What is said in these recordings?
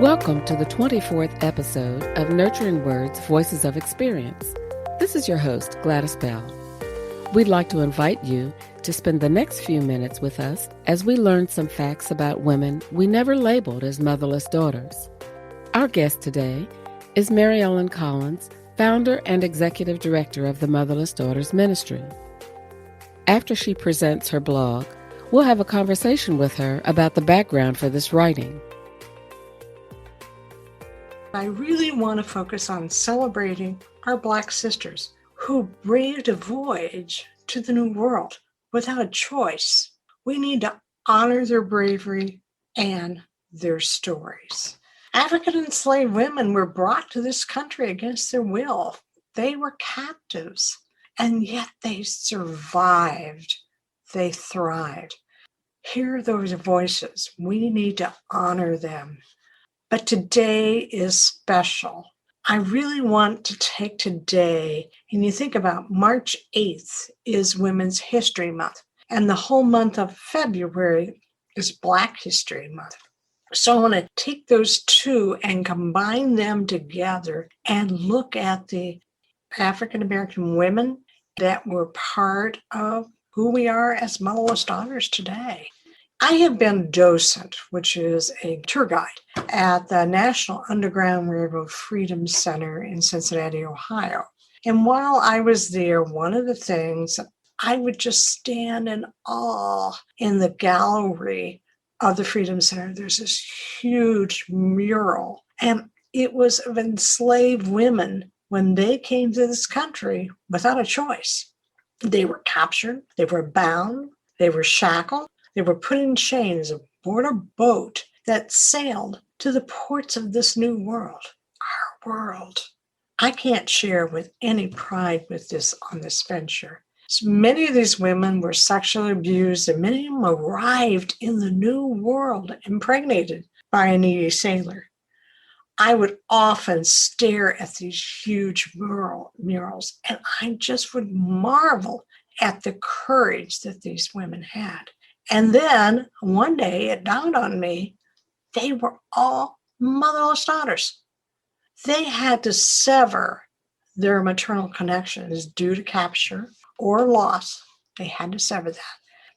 Welcome to the 24th episode of Nurturing Words, Voices of Experience. This is your host, Gladys Bell. We'd like to invite you to spend the next few minutes with us as we learn some facts about women we never labeled as motherless daughters. Our guest today is Mary Ellen Collins, founder and executive director of the Motherless Daughters Ministry. After she presents her blog, we'll have a conversation with her about the background for this writing. I really want to focus on celebrating our Black sisters who braved a voyage to the New World without a choice. We need to honor their bravery and their stories. African enslaved women were brought to this country against their will. They were captives, and yet they survived. They thrived. Hear those voices. We need to honor them. But today is special. I really want to take today, and you think about March 8th is Women's History Month, and the whole month of February is Black History Month. So I want to take those two and combine them together and look at the African American women that were part of who we are as motherless daughters today. I have been docent, which is a tour guide, at the National Underground Railroad Freedom Center in Cincinnati, Ohio. And while I was there, one of the things, I would just stand in awe in the gallery of the Freedom Center. There's this huge mural, and it was of enslaved women when they came to this country without a choice. They were captured, they were bound, they were shackled. They were put in chains aboard a boat that sailed to the ports of this new world, our world. I can't share with any pride with this on this venture. So many of these women were sexually abused, and many of them arrived in the new world impregnated by a needy sailor. I would often stare at these huge murals, and I just would marvel at the courage that these women had. And then one day it dawned on me, they were all motherless daughters. They had to sever their maternal connections due to capture or loss. They had to sever that.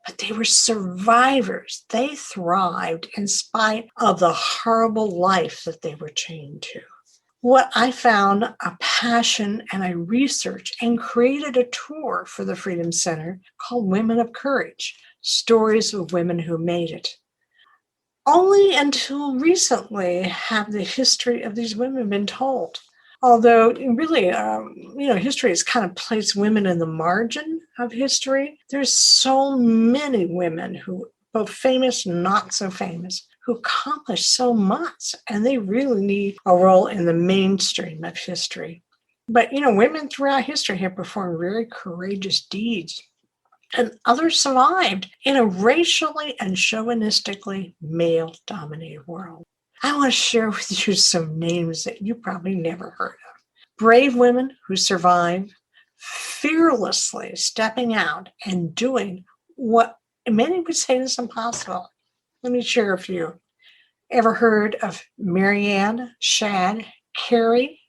But they were survivors. They thrived in spite of the horrible life that they were chained to. What I found a passion, and I researched and created a tour for the Freedom Center called Women of Courage. Stories of women who made it. Only until recently have the history of these women been told. Although really, history has kind of placed women in the margin of history. There's so many women who, both famous and not so famous, who accomplished so much, and they really need a role in the mainstream of history. But, women throughout history have performed very courageous deeds. And others survived in a racially and chauvinistically male-dominated world. I want to share with you some names that you probably never heard of. Brave women who survived, fearlessly stepping out and doing what many would say is impossible. Let me share a few. Ever heard of Marianne Shad Carey?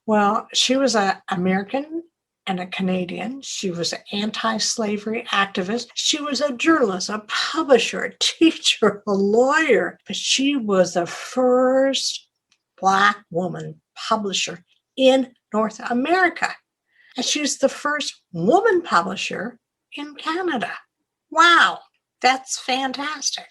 Well, she was an American and a Canadian. She was an anti-slavery activist. She was a journalist, a publisher, a teacher, a lawyer. But she was the first Black woman publisher in North America. And she's the first woman publisher in Canada. Wow, that's fantastic.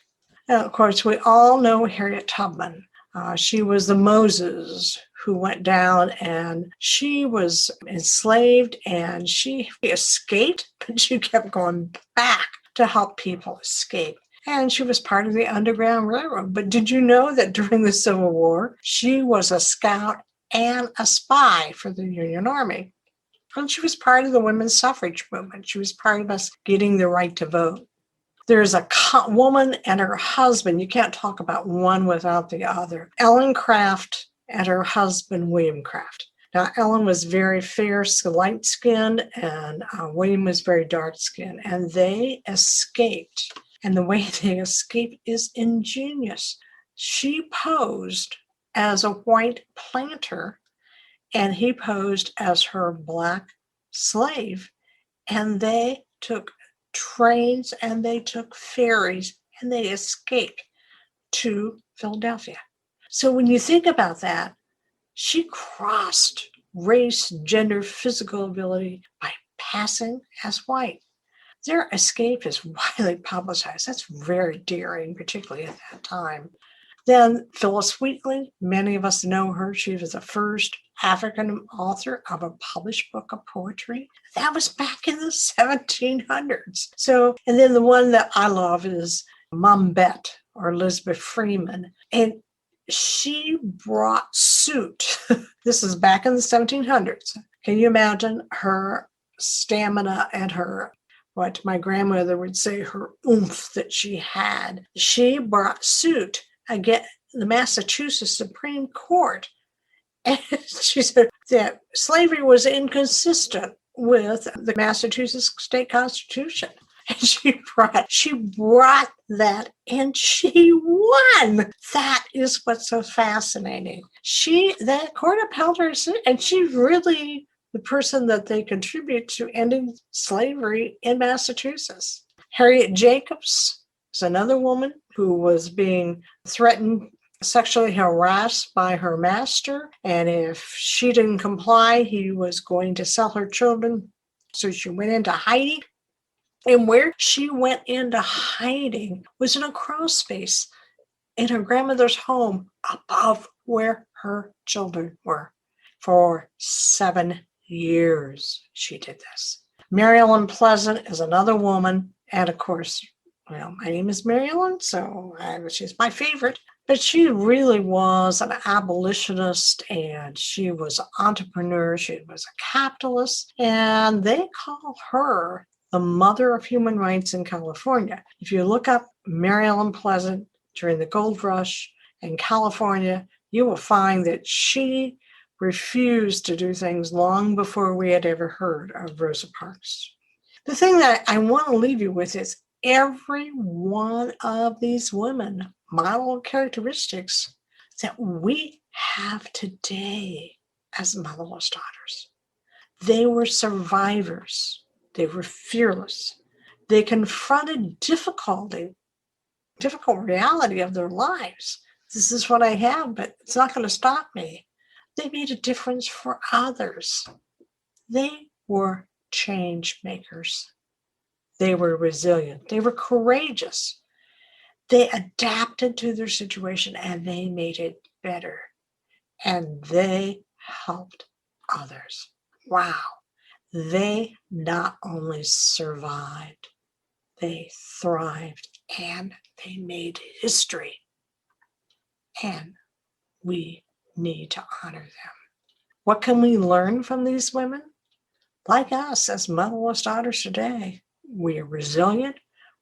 And of course, we all know Harriet Tubman. She was the Moses who went down, and she was enslaved, and she escaped, but she kept going back to help people escape. And she was part of the Underground Railroad. But did you know that during the Civil War, she was a scout and a spy for the Union Army? And she was part of the women's suffrage movement. She was part of us getting the right to vote. There's a woman and her husband. You can't talk about one without the other. Ellen Craft and her husband, William Craft. Now, Ellen was very fair, light-skinned, and William was very dark-skinned. And they escaped. And the way they escaped is ingenious. She posed as a white planter, and he posed as her black slave. And they took trains and they took ferries and they escaped to Philadelphia. So when you think about that, she crossed race, gender, physical ability by passing as white. Their escape is widely publicized. That's very daring, particularly at that time. Then Phyllis Wheatley, many of us know her. She was the first African author of a published book of poetry. That was back in the 1700s. So, and then the one that I love is Mom Bet, or Elizabeth Freeman. And she brought suit. This is back in the 1700s. Can you imagine her stamina and her, what my grandmother would say, her oomph that she had? She brought suit against the Massachusetts Supreme Court. And she said that slavery was inconsistent with the Massachusetts state constitution. And she brought that and she won. That is what's so fascinating. That court upheld her, and she's really the person that they contribute to ending slavery in Massachusetts. Harriet Jacobs is another woman who was being threatened, sexually harassed by her master. And if she didn't comply, he was going to sell her children. So she went into hiding. And where she went into hiding was in a crawl space in her grandmother's home above where her children were. For 7 years, she did this. Mary Ellen Pleasant is another woman. And of course, my name is Mary Ellen, so she's my favorite. But she really was an abolitionist, and she was an entrepreneur. She was a capitalist, and they call her the mother of human rights in California. If you look up Mary Ellen Pleasant during the gold rush in California, you will find that she refused to do things long before we had ever heard of Rosa Parks. The thing that I want to leave you with is every one of these women model characteristics that we have today as motherless daughters. They were survivors. They were fearless. They confronted difficult reality of their lives. This is what I have, but it's not going to stop me. They made a difference for others. They were change makers. They were resilient. They were courageous. They adapted to their situation and they made it better. And they helped others. Wow. They not only survived, they thrived and they made history. And we need to honor them. What can we learn from these women? Like us as motherless daughters today, we are resilient,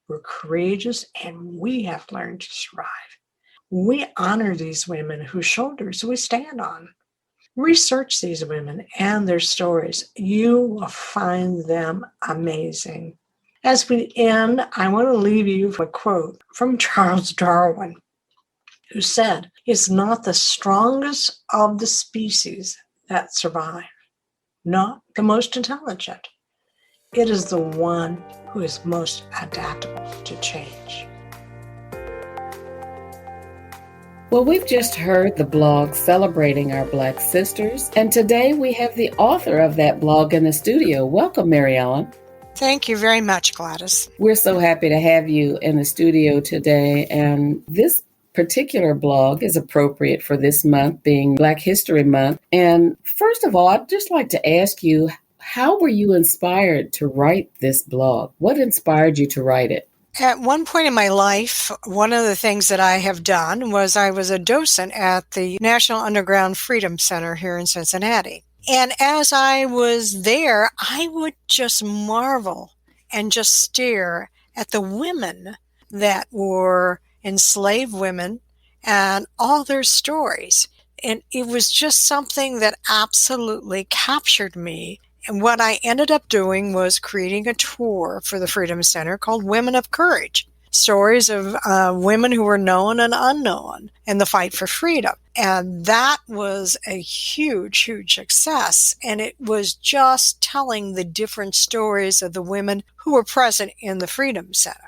we're courageous, and we have learned to survive. We honor these women whose shoulders we stand on. Research these women and their stories. You will find them amazing. As we end, I want to leave you with a quote from Charles Darwin, who said, "It's not the strongest of the species that survive, not the most intelligent. It is the one who is most adaptable to change." Well, we've just heard the blog celebrating our Black sisters, and today we have the author of that blog in the studio. Welcome, Mary Ellen. Thank you very much, Gladys. We're so happy to have you in the studio today, and this particular blog is appropriate for this month being Black History Month. And first of all, I'd just like to ask you, how were you inspired to write this blog? What inspired you to write it? At one point in my life, one of the things that I have done was I was a docent at the National Underground Freedom Center here in Cincinnati. And as I was there, I would just marvel and just stare at the women that were enslaved women and all their stories. And it was just something that absolutely captured me. And what I ended up doing was creating a tour for the Freedom Center called Women of Courage. stories of women who were known and unknown in the fight for freedom. And that was a huge, huge success. And it was just telling the different stories of the women who were present in the Freedom Center.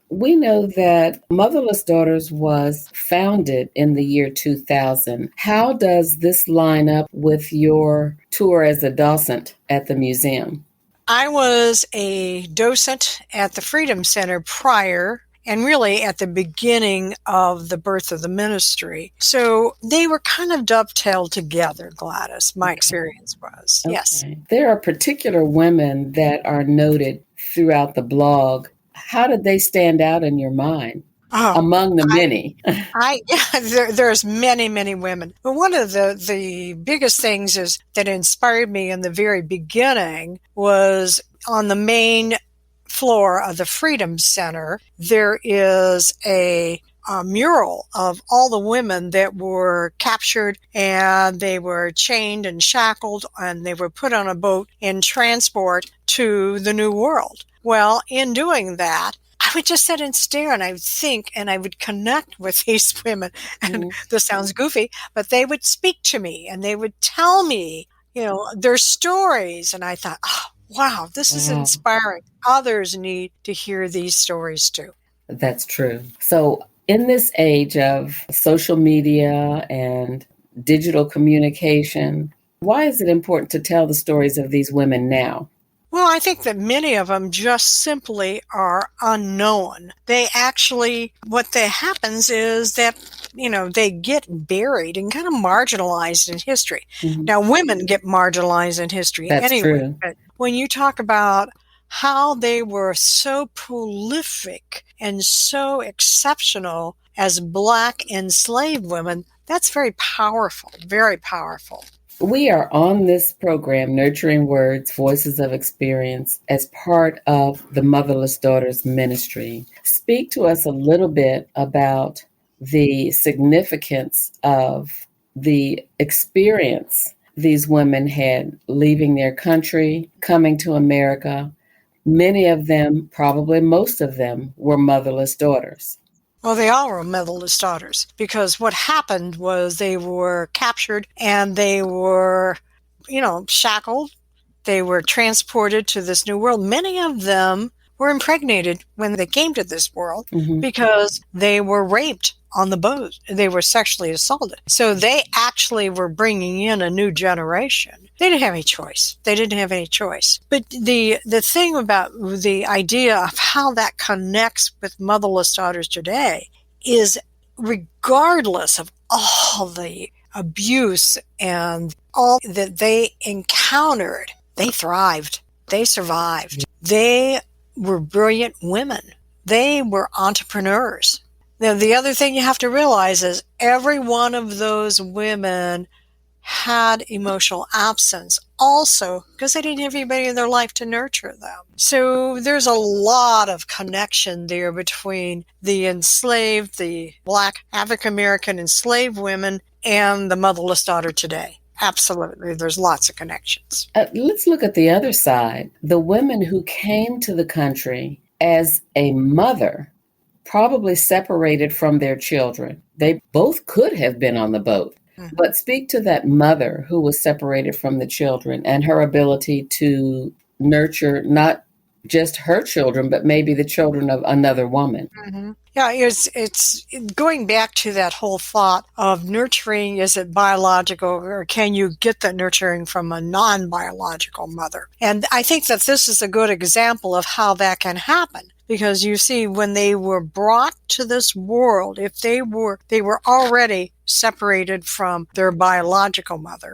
We know that Motherless Daughters was founded in the year 2000. How does this line up with your tour as a docent at the museum? I was a docent at the Freedom Center prior, and really at the beginning of the birth of the ministry. So they were kind of dovetailed together, Gladys. My experience was, yes. There are particular women that are noted throughout the blog. How did they stand out in your mind among the many? There's many, many women. But one of the biggest things is that inspired me in the very beginning was on the main floor of the Freedom Center, there is a mural of all the women that were captured, and they were chained and shackled, and they were put on a boat in transport to the New World. Well, in doing that, I would just sit and stare, and I would think, and I would connect with these women. And this sounds goofy, but they would speak to me, and they would tell me, their stories. And I thought, oh, wow, this is inspiring. Others need to hear these stories too. That's true. So in this age of social media and digital communication, why is it important to tell the stories of these women now? Well, I think that many of them just simply are unknown. They actually, what happens is that, they get buried and kind of marginalized in history. Mm-hmm. Now, women get marginalized in history anyway. True. But when you talk about how they were so prolific and so exceptional as Black enslaved women, that's very powerful, very powerful. We are on this program, Nurturing Words, Voices of Experience, as part of the Motherless Daughters Ministry. Speak to us a little bit about the significance of the experience these women had leaving their country, coming to America. Many of them, probably most of them, were motherless daughters. Well, they all were motherless daughters, because what happened was they were captured and they were, shackled. They were transported to this new world. Many of them were impregnated when they came to this world because they were raped on the boat. They were sexually assaulted. So they actually were bringing in a new generation. They didn't have any choice. But the thing about the idea of how that connects with motherless daughters today is, regardless of all the abuse and all that they encountered, they thrived. They survived. They were brilliant women. They were entrepreneurs. Now, the other thing you have to realize is every one of those women had emotional absence also because they didn't have anybody in their life to nurture them. So there's a lot of connection there between the enslaved, the Black African-American enslaved women and the motherless daughter today. Absolutely. There's lots of connections. Let's look at the other side. The women who came to the country as a mother, probably separated from their children. They both could have been on the boat. But speak to that mother who was separated from the children and her ability to nurture not just her children, but maybe the children of another woman. Mm-hmm. Yeah, it's going back to that whole thought of nurturing. Is it biological, or can you get the nurturing from a non-biological mother? And I think that this is a good example of how that can happen. Because you see, when they were brought to this world, if they were already separated from their biological mother.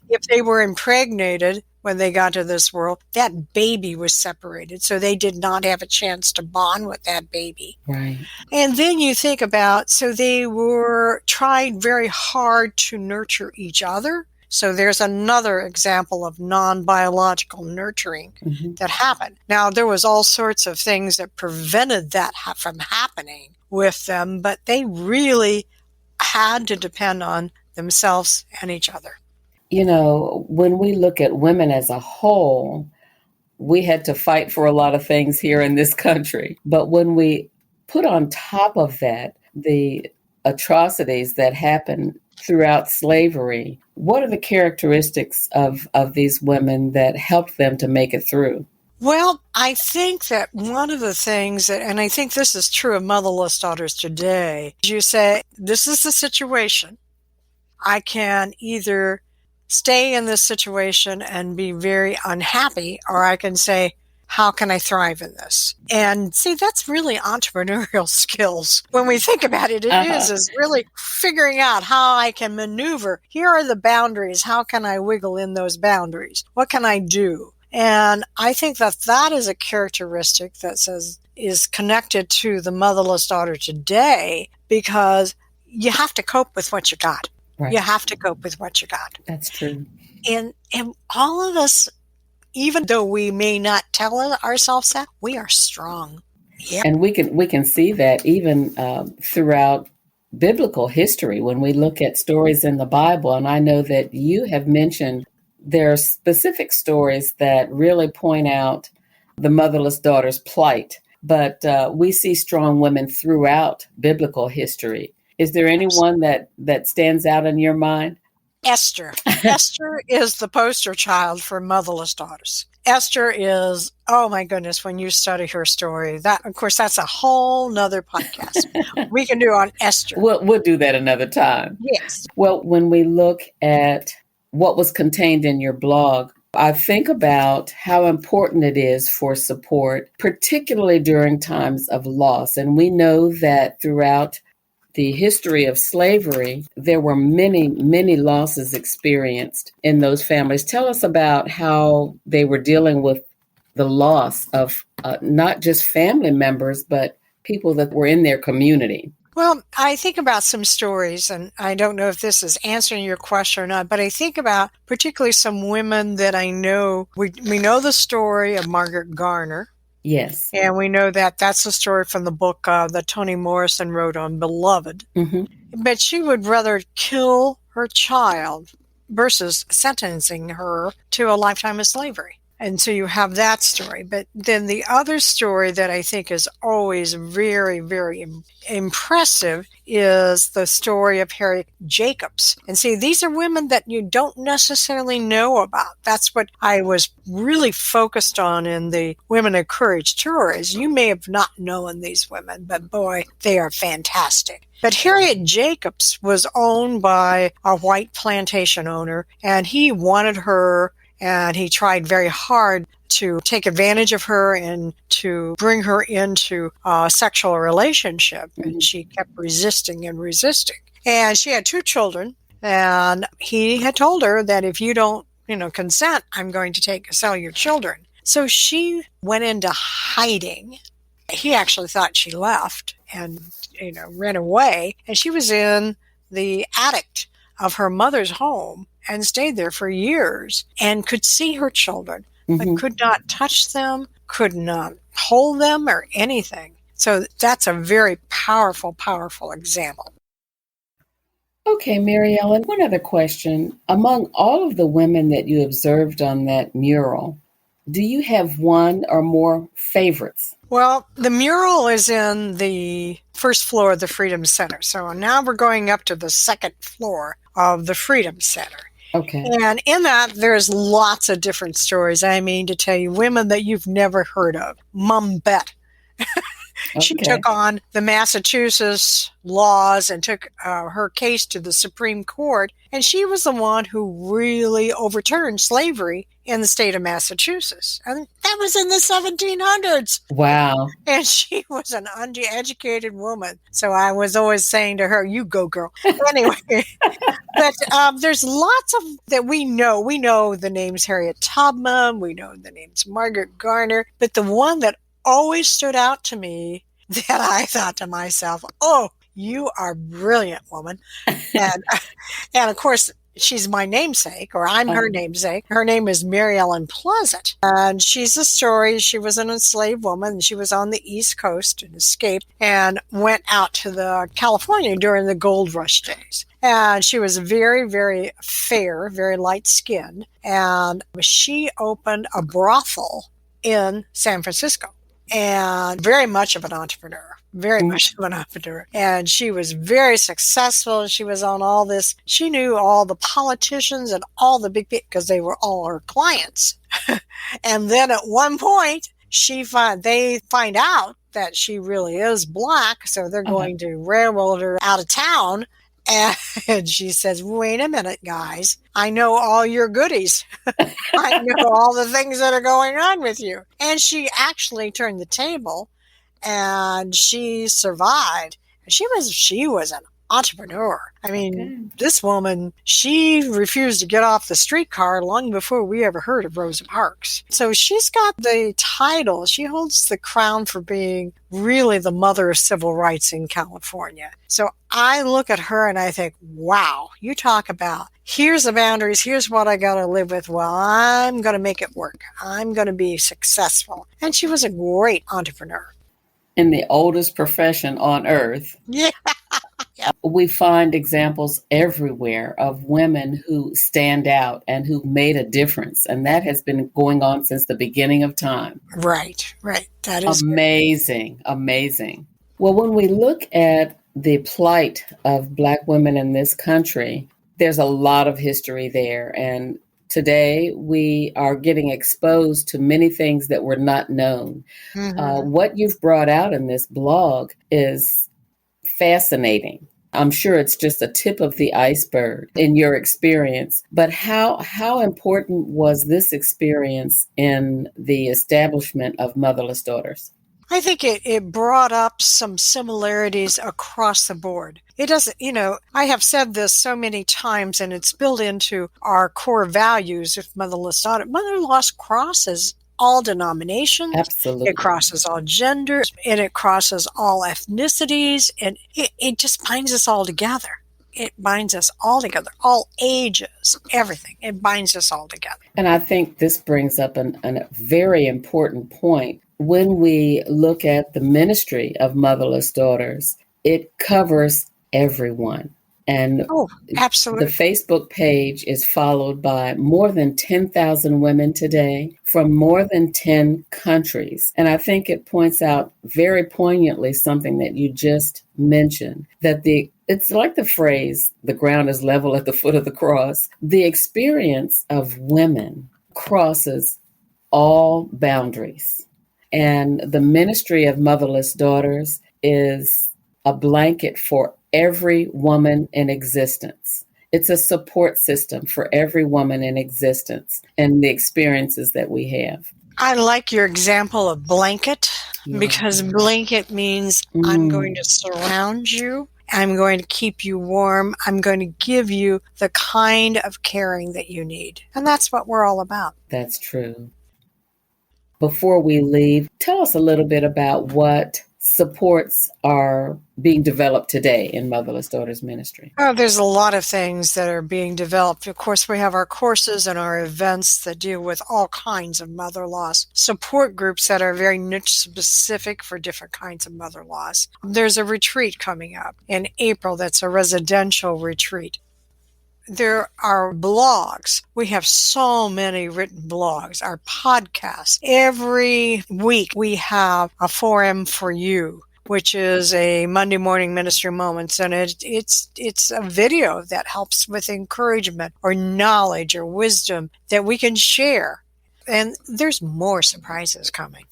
If they were impregnated when they got to this world, that baby was separated. So they did not have a chance to bond with that baby. Right. And then you think about, so they were tried very hard to nurture each other. So there's another example of non-biological nurturing that happened. Now, there was all sorts of things that prevented that from happening with them, but they really had to depend on themselves and each other. When we look at women as a whole, we had to fight for a lot of things here in this country. But when we put on top of that the atrocities that happened throughout slavery, what are the characteristics of these women that helped them to make it through? Well, I think that one of the things that, and I think this is true of motherless daughters today, is you say, this is the situation. I can either stay in this situation and be very unhappy, or I can say, how can I thrive in this? And see, that's really entrepreneurial skills. When we think about it, it is really figuring out how I can maneuver. Here are the boundaries. How can I wiggle in those boundaries? What can I do? And I think that that is a characteristic that is connected to the motherless daughter today, because you have to cope with what you got. Right. You have to cope with what you got. That's true. And all of us, even though we may not tell ourselves that, we are strong. Yep. And we can see that even throughout biblical history when we look at stories in the Bible. And I know that you have mentioned there are specific stories that really point out the motherless daughter's plight. But we see strong women throughout biblical history. Is there anyone that stands out in your mind? Esther. Esther is the poster child for motherless daughters. Esther is, oh my goodness, when you study her story, that, of course, that's a whole nother podcast we can do on Esther. We'll do that another time. Yes. Well, when we look at what was contained in your blog, I think about how important it is for support, particularly during times of loss. And we know that throughout the history of slavery, there were many, many losses experienced in those families. Tell us about how they were dealing with the loss of not just family members, but people that were in their community. Well, I think about some stories, and I don't know if this is answering your question or not, but I think about particularly some women that I know. We know the story of Margaret Garner. Yes. And we know that that's a story from the book that Toni Morrison wrote on Beloved. Mm-hmm. But she would rather kill her child versus sentencing her to a lifetime of slavery. And so you have that story. But then the other story that I think is always very, very impressive is the story of Harriet Jacobs. And see, these are women that you don't necessarily know about. That's what I was really focused on in the Women of Courage tour, is you may have not known these women, but boy, they are fantastic. But Harriet Jacobs was owned by a white plantation owner, and he wanted her, and he tried very hard to take advantage of her and to bring her into a sexual relationship. And she kept resisting and resisting. And she had 2 children. And he had told her that if you don't, consent, I'm going to sell your children. So she went into hiding. He actually thought she left and, ran away. And she was in the attic of her mother's home and stayed there for years and could see her children, but could not touch them, could not hold them or anything. So that's a very powerful, powerful example. Okay, Mary Ellen, one other question. Among all of the women that you observed on that mural, do you have one or more favorites? Well, the mural is in the first floor of the Freedom Center. So now we're going up to the second floor of the Freedom Center. Okay. And in that, there's lots of different stories. I mean, to tell you, women that you've never heard of. Mum Bet. She took on the Massachusetts laws and took her case to the Supreme Court. And she was the one who really overturned slavery in the state of Massachusetts. And that was in the 1700s. Wow. And she was an uneducated woman. So I was always saying to her, you go, girl. Anyway, but there's lots of that we know. We know the names Harriet Tubman. We know the names Margaret Garner. But the one that always stood out to me that I thought to myself, oh, you are a brilliant woman. And of course, she's my namesake, or I'm her namesake. Her name is Mary Ellen Pleasant. And she's a story. She was an enslaved woman. She was on the East Coast and escaped and went out to California during the gold rush days. And she was very, very fair, very light-skinned. And she opened a brothel in San Francisco. And very much of an entrepreneur. very much of an entrepreneur. And she was very successful. She was on all this. She knew all the politicians and all the big people because they were all her clients. And then at one point, they find out that she really is Black, so they're going to railroad her out of town. And she says, wait a minute, guys. I know all your goodies. I know all the things that are going on with you. And she actually turned the table, and she survived. She was an entrepreneur. I mean, this woman, she refused to get off the streetcar long before we ever heard of Rosa Parks. So she's got the title. She holds the crown for being really the mother of civil rights in California. So I look at her and I think, wow, you talk about, here's the boundaries, here's what I got to live with. Well, I'm going to make it work. I'm going to be successful. And she was a great entrepreneur. In the oldest profession on earth. Yeah. We find examples everywhere of women who stand out and who made a difference. And that has been going on since the beginning of time. Right. That is amazing. Well, when we look at the plight of Black women in this country, there's a lot of history there. And today we are getting exposed to many things that were not known. What you've brought out in this blog is fascinating. I'm sure it's just a tip of the iceberg in your experience, but how important was this experience in the establishment of Motherless Daughters? I think it brought up some similarities across the board. It doesn't, I have said this so many times, and it's built into our core values of Motherless Daughter. Motherless crosses all denominations. Absolutely. It crosses all genders, and it crosses all ethnicities, and it just binds us all together. It binds us all together, all ages, everything. It binds us all together. And I think this brings up a very important point. When we look at the ministry of Motherless Daughters, it covers everyone. And absolutely. The Facebook page is followed by more than 10,000 women today from more than 10 countries. And I think it points out very poignantly something that you just mentioned, that it's like the phrase, the ground is level at the foot of the cross. The experience of women crosses all boundaries. And the ministry of Motherless Daughters is a blanket for every woman in existence. It's a support system for every woman in existence and the experiences that we have. I like your example of blanket, because blanket means I'm going to surround you. I'm going to keep you warm. I'm going to give you the kind of caring that you need. And that's what we're all about. That's true. Before we leave, tell us a little bit about what supports are being developed today in Motherless Daughters Ministry. Oh, there's a lot of things that are being developed. Of course, we have our courses and our events that deal with all kinds of mother loss, support groups that are very niche specific for different kinds of mother loss. There's a retreat coming up in April that's a residential retreat. There are blogs. We have so many written blogs, our podcasts. Every week we have a forum for you, which is a Monday morning ministry moments. And it's a video that helps with encouragement or knowledge or wisdom that we can share. And there's more surprises coming.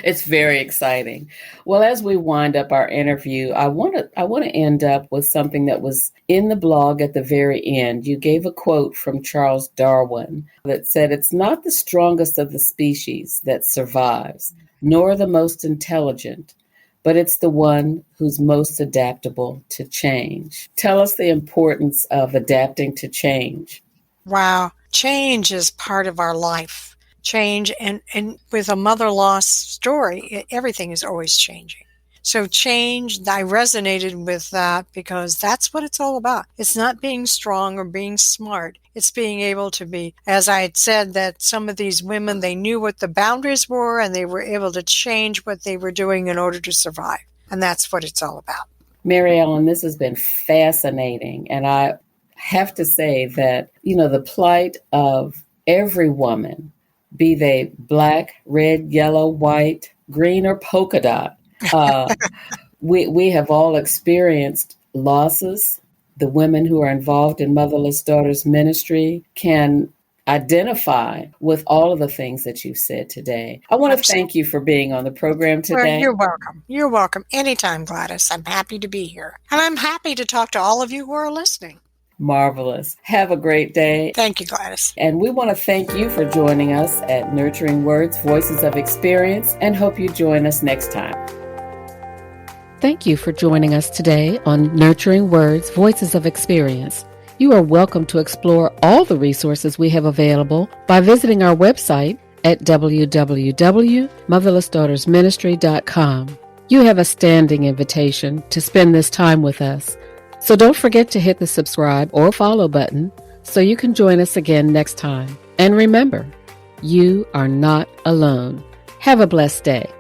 It's very exciting. Well, as we wind up our interview, I want to end up with something that was in the blog at the very end. You gave a quote from Charles Darwin that said, "It's not the strongest of the species that survives, nor the most intelligent, but it's the one who's most adaptable to change." Tell us the importance of adapting to change. Wow. Change is part of our life. Change, and with a mother loss story, everything is always changing. So change, I resonated with that because that's what it's all about. It's not being strong or being smart. It's being able to be, as I had said, that some of these women, they knew what the boundaries were and they were able to change what they were doing in order to survive. And that's what it's all about. Mary Ellen, this has been fascinating. And I have to say that, the plight of every woman, be they black, red, yellow, white, green, or polka dot, Uh, we have all experienced losses. The women who are involved in Motherless Daughters Ministry can identify with all of the things that you've said today. I want to thank you for being on the program today. Well, you're welcome. You're welcome. Anytime, Gladys. I'm happy to be here. And I'm happy to talk to all of you who are listening. Marvelous. Have a great day. Thank you, Gladys. And we want to thank you for joining us at Nurturing Words, Voices of Experience, and hope you join us next time. Thank you for joining us today on Nurturing Words, Voices of Experience. You are welcome to explore all the resources we have available by visiting our website at www.motherlessdaughtersministry.com. You have a standing invitation to spend this time with us. So don't forget to hit the subscribe or follow button so you can join us again next time. And remember, you are not alone. Have a blessed day.